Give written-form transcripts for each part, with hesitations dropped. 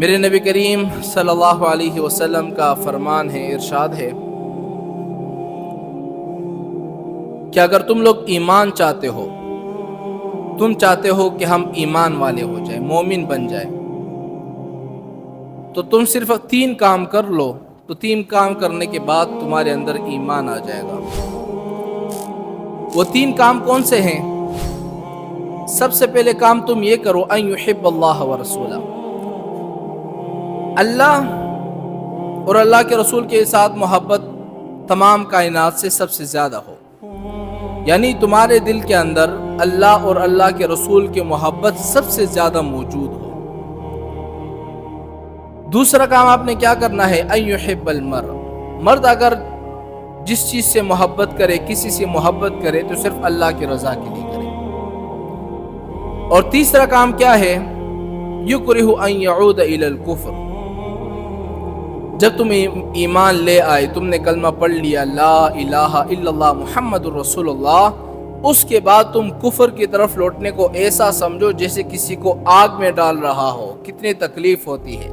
میرے نبی کریم صلی اللہ علیہ وسلم کا فرمان ہے، ارشاد ہے کہ اگر تم لوگ ایمان چاہتے ہو، تم چاہتے ہو کہ ہم ایمان والے ہو جائیں، مومن بن جائیں، تو تم صرف 3 کام کر لو، تو 3 کام کرنے کے بعد تمہارے اندر ایمان آ جائے گا۔ وہ 3 کام کون سے ہیں؟ سب سے پہلے کام تم یہ کرو، ان یحب اللہ ورسولہ، اللہ اور اللہ کے رسول کے ساتھ محبت تمام کائنات سے سب سے زیادہ ہو، یعنی تمہارے دل کے اندر اللہ اور اللہ کے رسول کی محبت سب سے زیادہ موجود ہو۔ دوسرا کام آپ نے کیا کرنا ہے، ان یحب المرء، مرد اگر جس چیز سے محبت کرے، کسی سے محبت کرے تو صرف اللہ کی رضا کے لیے کرے۔ اور تیسرا کام کیا ہے، یکرہ ان یعود الی الکفر، جب تم ایمان لے آئے، تم نے کلمہ پڑھ لیا لا الہ الا اللہ محمد الرسول اللہ، اس کے بعد تم کفر کی طرف لوٹنے کو ایسا سمجھو جیسے کسی کو آگ میں ڈال رہا ہو، کتنی تکلیف ہوتی ہے۔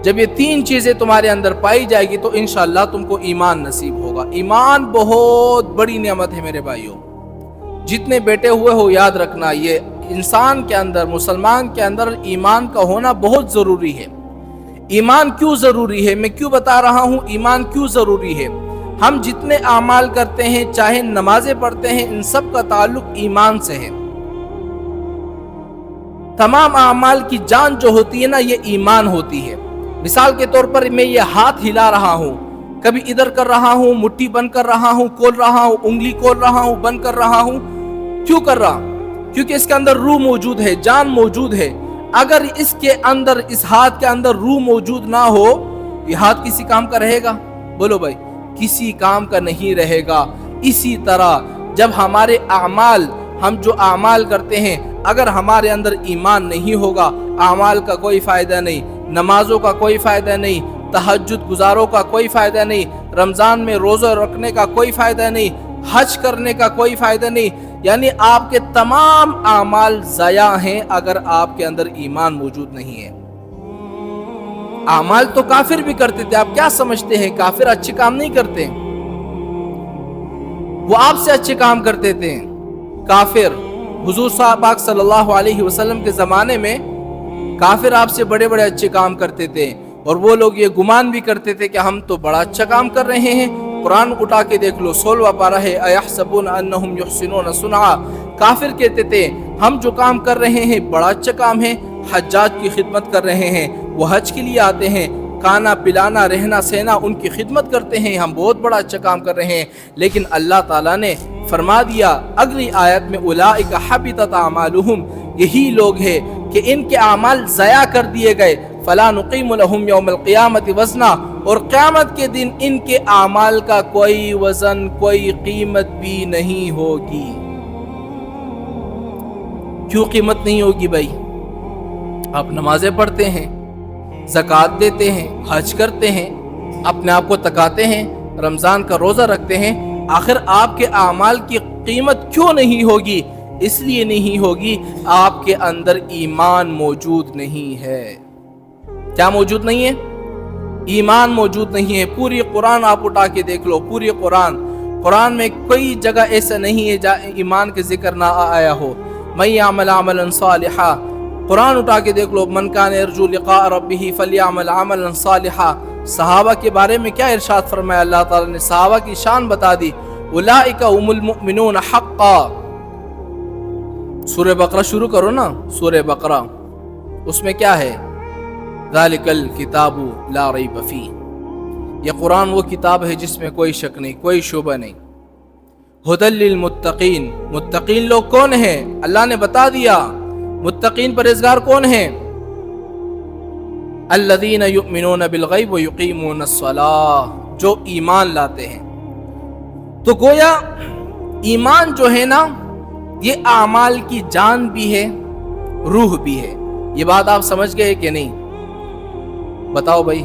جب یہ 3 چیزیں تمہارے اندر پائی جائے گی تو انشاءاللہ تم کو ایمان نصیب ہوگا۔ ایمان بہت بڑی نعمت ہے میرے بھائیوں، جتنے بیٹے ہوئے ہو یاد رکھنا، یہ انسان کے اندر، مسلمان کے اندر ایمان کا ہونا بہت ضروری ہے۔ ایمان کیوں ضروری ہے، میں کیوں بتا رہا ہوں ایمان کیوں ضروری ہے؟ ہم جتنے اعمال کرتے ہیں، چاہے نمازیں پڑھتے ہیں، ان سب کا تعلق ایمان سے ہے۔ تمام اعمال کی جان جو ہوتی ہے نا، یہ ایمان ہوتی ہے۔ مثال کے طور پر میں یہ ہاتھ ہلا رہا ہوں، کبھی ادھر کر رہا ہوں، مٹھی بند کر رہا ہوں، کھول رہا ہوں، انگلی کھول رہا ہوں، بند کر رہا ہوں، کیوں کر رہا؟ کیونکہ اس کے اندر روح موجود ہے، جان موجود ہے۔ اگر اس کے اندر، اس ہاتھ کے اندر روح موجود نہ ہو، یہ ہاتھ کسی کام کا رہے گا؟ بولو بھائی، کسی کام کا نہیں رہے گا۔ اسی طرح جب ہمارے اعمال، ہم جو اعمال کرتے ہیں، اگر ہمارے اندر ایمان نہیں ہوگا، اعمال کا کوئی فائدہ نہیں، نمازوں کا کوئی فائدہ نہیں، تہجد گزاروں کا کوئی فائدہ نہیں، رمضان میں روزہ رکھنے کا کوئی فائدہ نہیں، حج کرنے کا کوئی فائدہ نہیں، یعنی آپ کے تمام اعمال ضائع ہیں اگر آپ کے اندر ایمان موجود نہیں ہے۔ اعمال تو کافر بھی کرتے تھے، آپ کیا سمجھتے ہیں کافر اچھے کام نہیں کرتے؟ وہ آپ سے اچھے کام کرتے تھے۔ کافر حضور صاحب پاک صلی اللہ علیہ وسلم کے زمانے میں کافر آپ سے بڑے بڑے اچھے کام کرتے تھے، اور وہ لوگ یہ گمان بھی کرتے تھے کہ ہم تو بڑا اچھا کام کر رہے ہیں۔ قرآن اٹھا کے دیکھ لو، 16واں پارہ ہے، ایحسبون انہم یحسنون صنعا، کافر کہتے تھے ہم جو کام کر رہے ہیں بڑا اچھا کام ہے، حجاج کی خدمت کر رہے ہیں، وہ حج کے لیے آتے ہیں، کھانا پلانا رہنا سہنا ان کی خدمت کرتے ہیں، ہم بہت بڑا اچھا کام کر رہے ہیں۔ لیکن اللہ تعالیٰ نے فرما دیا اگلی آیت میں، اولئک حبطت اعمالہم، یہی لوگ ہیں کہ ان کے اعمال ضائع کر دیے گئے، فلا نقیم لہم یوم القیامت وزنا، اور قیامت کے دن ان کے اعمال کا کوئی وزن، کوئی قیمت بھی نہیں ہوگی۔ کیوں قیمت نہیں ہوگی بھائی؟ آپ نمازیں پڑھتے ہیں، زکوٰۃ دیتے ہیں، حج کرتے ہیں، اپنے آپ کو تکاتے ہیں، رمضان کا روزہ رکھتے ہیں، آخر آپ کے اعمال کی قیمت کیوں نہیں ہوگی؟ اس لیے نہیں ہوگی، آپ کے اندر ایمان موجود نہیں ہے۔ کیا موجود نہیں ہے؟ ایمان موجود نہیں ہے۔ پوری قرآن آپ اٹھا کے دیکھ لو، پوری قرآن میں کوئی جگہ ایسا نہیں ہے جہاں ایمان کے ذکر نہ آیا ہو۔ من یعمل عملا صالحا، قرآن اٹھا کے دیکھ لو، من کان یرجو لقاء ربہ فلیعمل عملا صالحا۔ صحابہ کے بارے میں کیا ارشاد فرمایا اللہ تعالیٰ نے؟ صحابہ کی شان بتا دی، اولئک هم المؤمنون حقا۔ سورہ بقرہ شروع کرو نا، سورہ بقرہ، اس میں کیا ہے؟ ذالک الکتاب لا ریب فیہ، یہ قرآن وہ کتاب ہے جس میں کوئی شک نہیں، کوئی شبہ نہیں۔ ھدی للمتقین، متقین لوگ کون ہیں؟ اللہ نے بتا دیا، متقین پرہیزگار کون ہیں؟ الذین یؤمنون بالغیب ویقیمون الصلاۃ، جو ایمان لاتے ہیں۔ تو گویا ایمان جو ہے نا، یہ اعمال کی جان بھی ہے، روح بھی ہے۔ یہ بات آپ سمجھ گئے کہ نہیں؟ بتاؤ بھائی،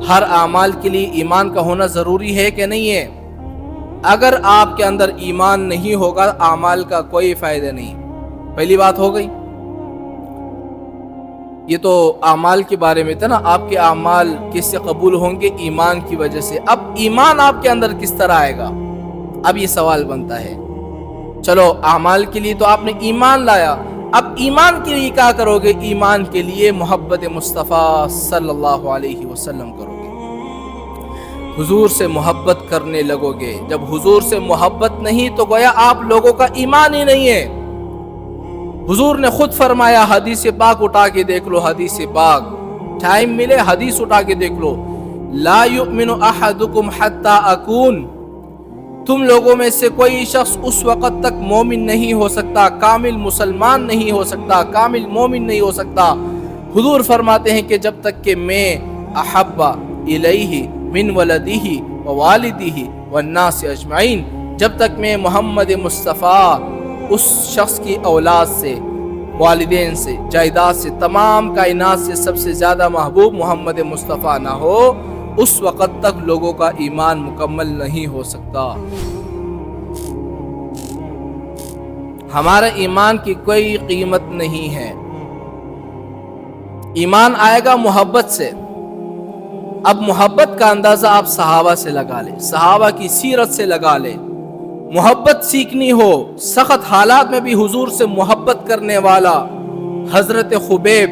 ہر اعمال کے لیے ایمان کا ہونا ضروری ہے کہ نہیں ہے؟ اگر آپ کے اندر ایمان نہیں ہوگا، اعمال کا کوئی فائدہ نہیں۔ پہلی بات ہو گئی۔ یہ تو اعمال کے بارے میں تھا نا، آپ کے اعمال کس سے قبول ہوں گے؟ ایمان کی وجہ سے۔ اب ایمان آپ کے اندر کس طرح آئے گا؟ اب یہ سوال بنتا ہے۔ چلو اعمال کے لیے تو آپ نے ایمان لایا، اب ایمان کے لیے کیا کرو گے؟ ایمان کے لیے محبت مصطفیٰ صلی اللہ علیہ وسلم کرو گے، حضور سے محبت کرنے لگو گے۔ جب حضور سے محبت نہیں تو گویا آپ لوگوں کا ایمان ہی نہیں ہے۔ حضور نے خود فرمایا، حدیث پاک اٹھا کے دیکھ لو، حدیث پاک، ٹائم ملے حدیث اٹھا کے دیکھ لو، لا یؤمن احدکم حتی اکون، تم لوگوں میں سے کوئی شخص اس وقت تک مومن نہیں ہو سکتا، کامل مسلمان نہیں ہو سکتا، کامل مومن نہیں ہو سکتا۔ حضور فرماتے ہیں کہ جب تک کہ میں احب الیہ من ولدہ ووالدہ والناس اجمعین، جب تک میں محمد مصطفیٰ اس شخص کی اولاد سے، والدین سے، جائیداد سے، تمام کائنات سے سب سے زیادہ محبوب محمد مصطفیٰ نہ ہو، اس وقت تک لوگوں کا ایمان مکمل نہیں ہو سکتا۔ ہمارا ایمان کی کوئی قیمت نہیں ہے۔ ایمان آئے گا محبت سے۔ اب محبت کا اندازہ آپ صحابہ سے لگا لیں، صحابہ کی سیرت سے لگا لیں۔ محبت سیکھنی ہو، سخت حالات میں بھی حضور سے محبت کرنے والا حضرت خبیب،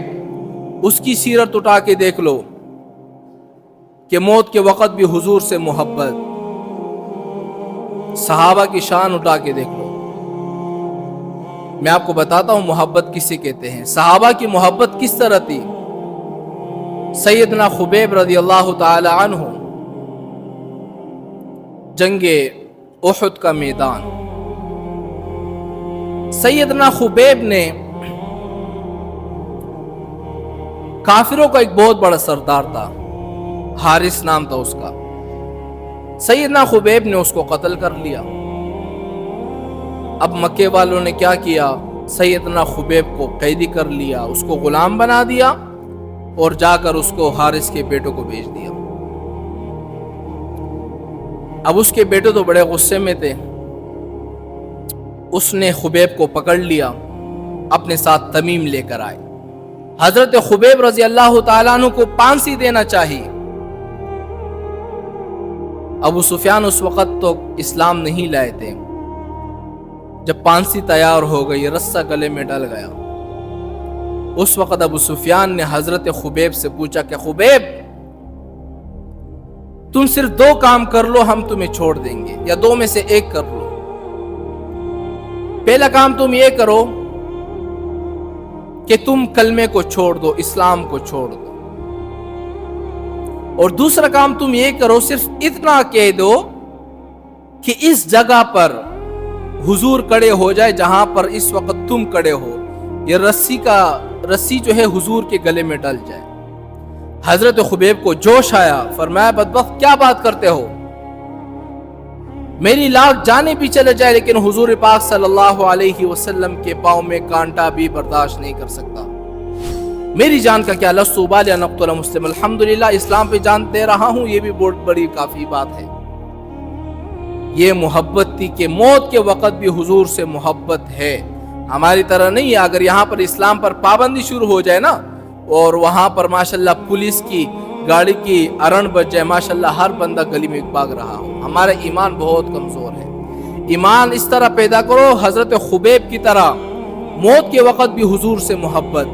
اس کی سیرت اٹھا کے دیکھ لو کہ موت کے وقت بھی حضور سے محبت۔ صحابہ کی شان اٹھا کے دیکھ لو۔ میں آپ کو بتاتا ہوں محبت کسے کہتے ہیں، صحابہ کی محبت کس طرح تھی۔ سیدنا خبیب رضی اللہ تعالی عنہ، جنگ احد کا میدان، سیدنا خبیب نے کافروں کا ایک بہت بڑا سردار تھا، حارث نام تھا اس کا، سیدنا خبیب نے اس کو قتل کر لیا۔ اب مکے والوں نے کیا کیا؟ سیدنا خبیب کو قیدی کر لیا، اس کو غلام بنا دیا اور جا کر اس کو حارث کے بیٹوں کو بھیج دیا۔ اب اس کے بیٹے تو بڑے غصے میں تھے، اس نے خبیب کو پکڑ لیا، اپنے ساتھ تمیم لے کر آئے۔ حضرت خبیب رضی اللہ تعالیٰ عنہ کو پھانسی دینا چاہیے۔ ابو سفیان اس وقت تو اسلام نہیں لائے تھے۔ جب پھانسی تیار ہو گئی، رسہ گلے میں ڈل گیا، اس وقت ابو سفیان نے حضرت خبیب سے پوچھا کہ خبیب، تم صرف دو کام کر لو، ہم تمہیں چھوڑ دیں گے، یا دو میں سے ایک کر لو۔ پہلا کام تم یہ کرو کہ تم کلمے کو چھوڑ دو، اسلام کو چھوڑ دو، اور دوسرا کام تم یہ کرو، صرف اتنا کہہ دو کہ اس جگہ پر حضور کڑے ہو جائے جہاں پر اس وقت تم کڑے ہو، یہ رسی جو ہے حضور کے گلے میں ڈل جائے۔ حضرت خبیب کو جوش آیا، فرمایا بدبخت کیا بات کرتے ہو، میری لاکھ جانیں بھی چلے جائے لیکن حضور پاک صلی اللہ علیہ وسلم کے پاؤں میں کانٹا بھی برداشت نہیں کر سکتا، میری جان کا کیا، لست ابالی ان اقتل مسلم، الحمدللہ اسلام پہ جان دے رہا ہوں، یہ بھی بہت بڑی کافی بات ہے۔ یہ محبت تھی کہ موت کے وقت بھی حضور سے محبت ہے، ہماری طرح نہیں ہے۔ اگر یہاں پر اسلام پر پابندی شروع ہو جائے نا، اور وہاں پر ماشاءاللہ پولیس کی گاڑی کی ارن بج جائے، ماشاءاللہ ہر بندہ گلی میں بھاگ رہا ہو، ہمارا ایمان بہت کمزور ہے۔ ایمان اس طرح پیدا کرو حضرت خبیب کی طرح، موت کے وقت بھی حضور سے محبت۔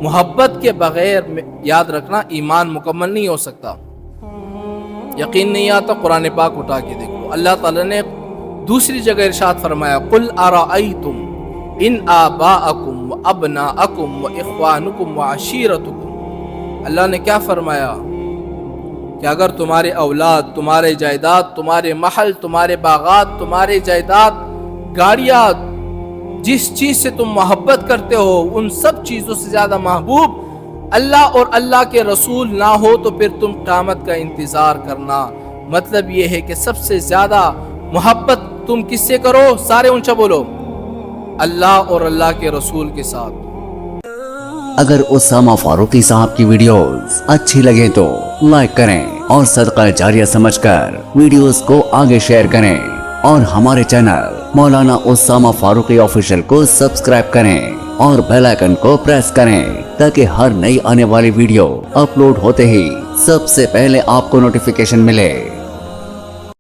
محبت کے بغیر یاد رکھنا ایمان مکمل نہیں ہو سکتا۔ یقین نہیں آتا، قرآن پاک اٹھا کے دیکھو، اللہ تعالیٰ نے دوسری جگہ ارشاد فرمایا، قل ارأیتم ان آباءکم وابناءکم واخوانکم وعشیرتکم، اللہ نے کیا فرمایا کہ اگر تمہارے اولاد، تمہارے جائیداد، تمہارے محل، تمہارے باغات، تمہارے جائیداد، گاڑیاں، جس چیز سے تم محبت کرتے ہو، ان سب چیزوں سے زیادہ محبوب اللہ اور اللہ کے رسول نہ ہو تو پھر تم قیامت کا انتظار کرنا۔ مطلب یہ ہے کہ سب سے زیادہ محبت تم کس سے کرو؟ سارے اونچا بولو، اللہ اور اللہ کے رسول کے ساتھ۔ اگر اسامہ فاروقی صاحب کی ویڈیوز اچھی لگیں تو لائک کریں اور صدقہ جاریہ سمجھ کر ویڈیوز کو آگے شیئر کریں، اور ہمارے چینل مولانا اسامہ فاروقی آفیشل کو سبسکرائب کریں اور بیل آئکن کو پریس کریں تاکہ ہر نئی آنے والی ویڈیو اپلوڈ ہوتے ہی سب سے پہلے آپ کو نوٹیفیکیشن ملے۔